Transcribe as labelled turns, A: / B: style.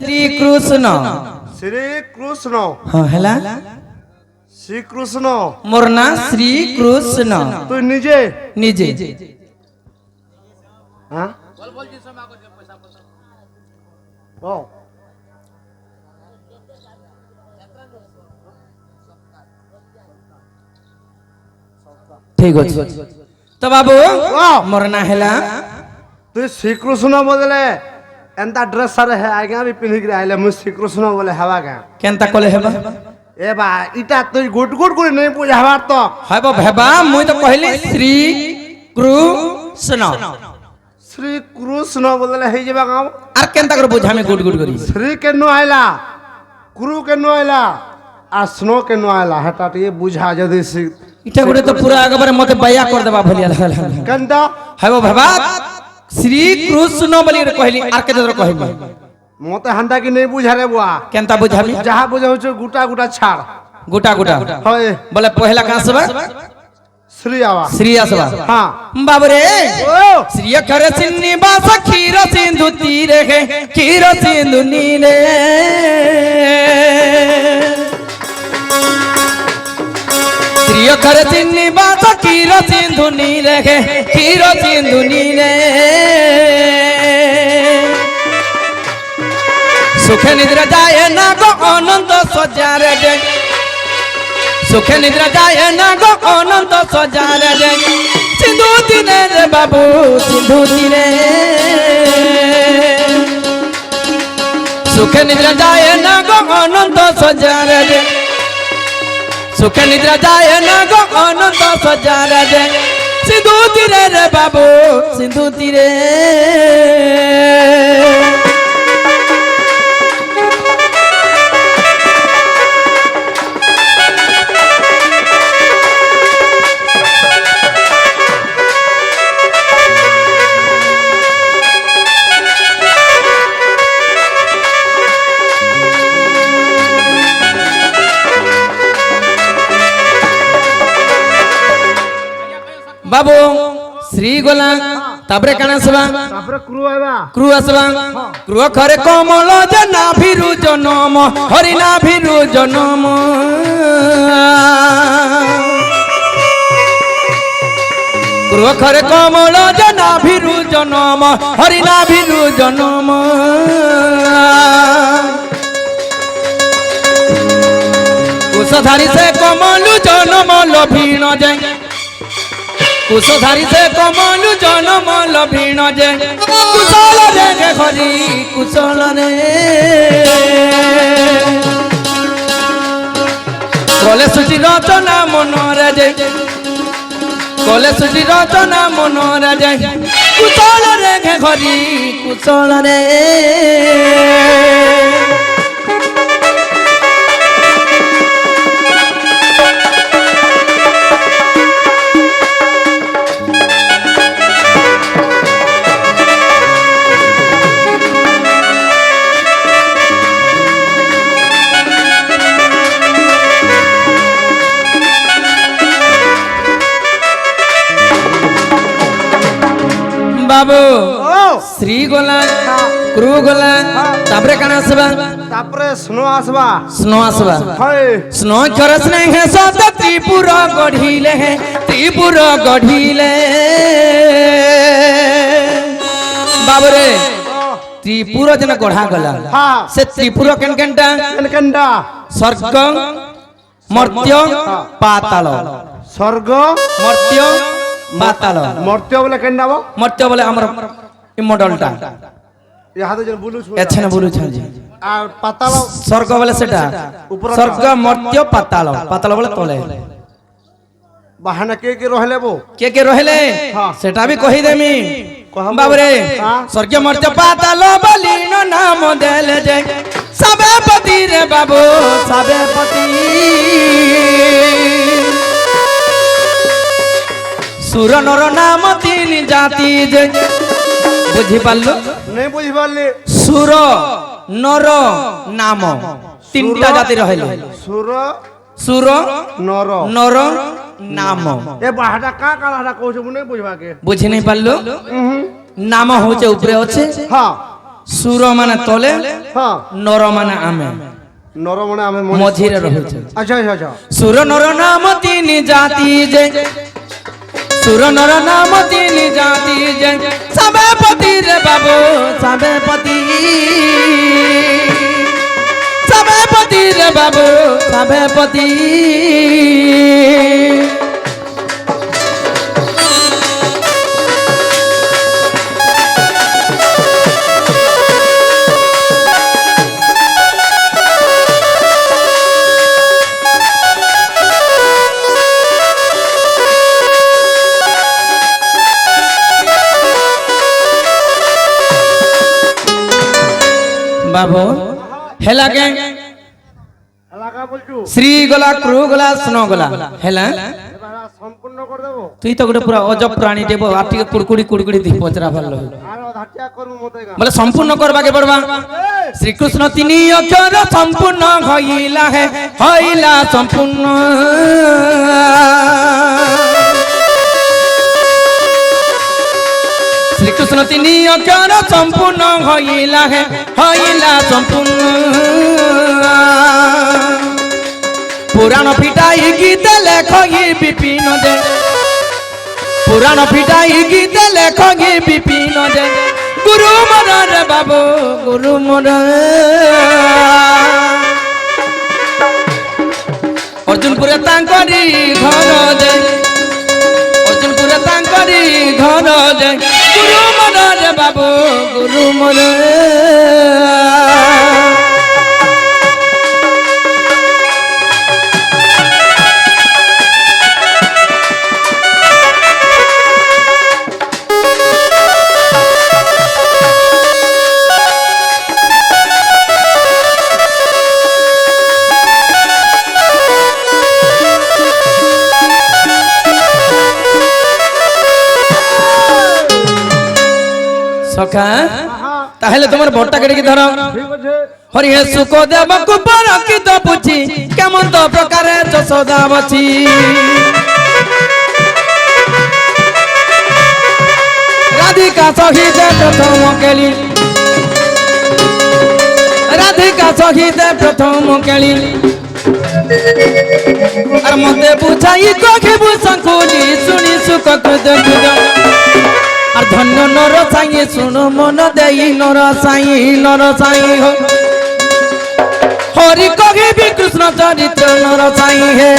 A: श्री कृष्ण हाँ हेला
B: श्री कृष्ण
A: मोर ना श्री कृष्ण
B: तू निजे
A: निजे
B: हाँ ओ
A: ठीक हो तो बाबू मोर ना हेला
B: तू श्री कृष्ण बदले एंता ड्रेस सारे है आगे भी पिन्ही के आइले मुझ श्री कृष्ण बोले हवा का
A: केनता कोले हेबा
B: ए बा इटा तू गुट गुट गुट नहीं बुझावा तो
A: हेबा हेबा मुई तो कहली श्री कृष्ण
B: श्री कृष्ण बदले हे जेबा गाँव
A: आर केनता कर बुझा में गुड गुड करी
B: श्री के नो आइला गुरु के नो आइला आ स्नो के नो आइला हटा ये बुझा जदी श्री
A: इटा गुडे तो पूरा अगबारे मते बया कर देबा भलिया
B: कंदा
A: हेबा हेबा श्री कृष्ण बोली कहली आर के तो कहबी
B: मोते हंदा की नहीं बुझा रे बुआ
A: केनता बुझाबी
B: जहां बुझा हो गुटा गुटा छाड़
A: गुटा गुटा
B: होय
A: बोले पहला कहां से बा
B: श्री आवा
A: श्री आसवा
B: हां
A: बाबू रे
B: ओ
A: श्री करे सिन्नी बास खीर सिंधु तीरे है खीर सिंधु नीले श्री करे सिन्नी बास खीर सिंधु नीले है खीर सिंधु नीले सुखे निद्रा जाए ना गो अनंत सजारे दे सुखे निद्रा जाए ना गो अनंत सजारे दे सिंधु तीरे रे बाबू सिंधु तीरे सुखे निद्रा जाए ना गो अनंत सजारे दे सुखे निद्रा जाए ना गो अनंत सजारे दे सिंधु तीरे रे बाबू सिंधु तीरे बाबू श्री गोला ताबरे काना सवा
B: तापरे क्रू आवा
A: क्रू असवा क्रू खरे कोमल जना भिरु जनम हरिना भिरु जनम क्रू खरे कोमल जना भिरु जनम हरिना भिरु जनम कुशधारी से कोमलु जनम लभीण जाय कुशधारी से कमलु जनम लभीण जे कुशल रे हरि कुशल रे कले सुचि रचना मन रे जे कले सुचि रचना मन रे जे कुशल रे हरि कुशल रे बाबू श्री गोला क्रू गोला तापरे काना आसबा
B: तापरे स्नो आसबा
A: स्नो आसबा
B: हाय
A: स्नो चरस ने है सत त्रिपुर गढ़ीले है त्रिपुर गढ़ीले बाबू रे त्रिपुर जन गढ़ा गला
B: हां
A: से त्रिपुर केनकेनटा
B: कनकंडा
A: स्वर्ग मर्त्य पाताल
B: स्वर्ग
A: मर्त्य पाताल
B: मर्त्य बोले कंडाबो
A: मर्त्य बोले हमर इ मॉडलटा
B: यहाँ तो जन बुलू छु
A: अच्छा ना बोलू छाजी
B: आ पाताल
A: स्वर्ग बोले सेटा स्वर्ग मर्त्य पाताल पाताल बोले तले
B: बहाना के रहले बो
A: के रहले
B: हाँ।
A: सेटा भी कहि देमी
B: कहम
A: बाबरे
B: हाँ।
A: स्वर्ग मर्त्य पाताल बलिन नाम देले जे सबे पति रे बाबू सबे पति सुर नर नाम तीन जाति जे बुझी पालो
B: नहीं बुझी पाले
A: सुर नर नाम तीनटा जाति रहले
B: सुर
A: सुर
B: नर
A: नर नाम
B: ए बाहटा का हटा कहू छु नहीं बुझबा के
A: बुझी नहीं पालो नाम होचे ऊपरे होचे
B: हां
A: সুর মানে তলে
B: হ্যাঁ
A: নর মানে আমি
B: নর মানে আমি
A: মঝিরে রহুছে
B: আচ্ছা আচ্ছা আচ্ছা
A: সুর নর নাম তিনি জাতি যে সুর নর নাম তিনি জাতি যে সবে পতি রে বাবু সবে পতি সবে পতি রে বাবু সবে পতি বাবু হেলাকে
B: এলাকা বলছু
A: শ্রী গলা ক্রু গলা স্নো গলা হেলা
B: এবার সম্পূর্ণ করে দেবো
A: তুই তো গোটে পুরা অজব প্রাণী দেব আর টিকে কুড়কুড়ি কুড়কুড়ি দি পচরা ভালো
B: আর ধাটিয়া করবো মতে গা
A: বলে সম্পূর্ণ করবাকে পড়বা শ্রীকৃষ্ণ তিনি অক্ষর সম্পূর্ণ হইলা হে হইলা সম্পূর্ণ শ্রীকৃষ্ণ তিনি অক্ষর সম্পূর্ণ হইলা হে হইলা সম্পূর্ণ পুরাণ ফিটাই গীতে লেখি বিপিন দে পুরাণ ফিটাই গীতে লেখি বিপিন দে গুরু মোর রে বাবু গুরু মোর অর্জুনপুরে তাঙ্করি ঘর দে অর্জুনপুরে তাঙ্করি ঘর দে গুরু মোর রে বাবু গুরু মোর সখা তাহলে তোমার ভোটটা কেটে ধর
B: ঠিক আছে
A: হরি হে সুখ দেব কুপর কি তো বুঝি কেমন তো প্রকারে যশোদা বছি রাধিকা সহিতে প্রথম কেলি রাধিকা সহিতে প্রথম কেলি আর মতে বুঝাই কখিবু সংকুলি শুনি সুখ কুদ কুদ আর ধন্য নর সাই শুনো মন দেই নর সাই হো হরি কহিবি কৃষ্ণ চরিত্র নর সাই হে